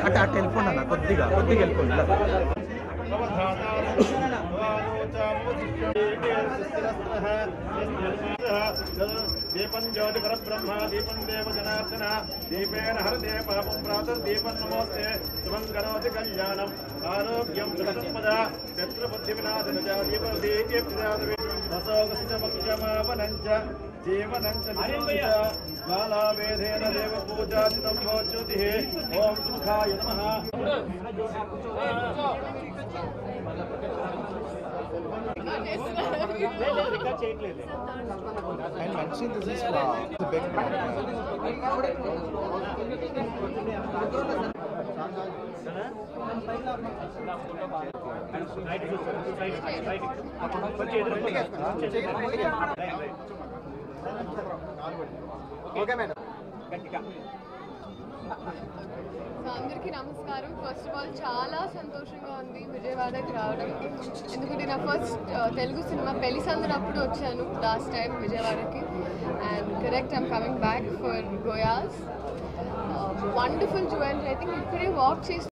అటు వెళ్ళిపోండి కొద్దిగా వెళ్ళిపోండి దీపం జ్యోతి పరబ్రహ్మ దీపం దేవ జనార్దన దీపేన హరతే పాపం ప్రాతర్దీపం నమోస్తే శుభం కరోతి కళ్యాణం ఆరోగ్యం సుఖసంపద శత్రుబుద్ధి వినాశన దీపదీప్తిమావనంచ జీవనంచ బాలావేదేన దేవ పూజాచితం భోజ్యోతి ఓం సుఖాయ నమః. And mention this is the big okay madam. అందరికీ నమస్కారం. ఫస్ట్ ఆఫ్ ఆల్ చాలా సంతోషంగా ఉంది విజయవాడకి రావడం. ఎందుకంటే నా ఫస్ట్ తెలుగు సినిమా పెళ్లి సందర్భప్పుడు వచ్చాను లాస్ట్ టైం విజయవాడకి. And correct I'm coming back for గోయాస్. Wonderful jewellery. I think ఇప్పుడే వాక్ చేసి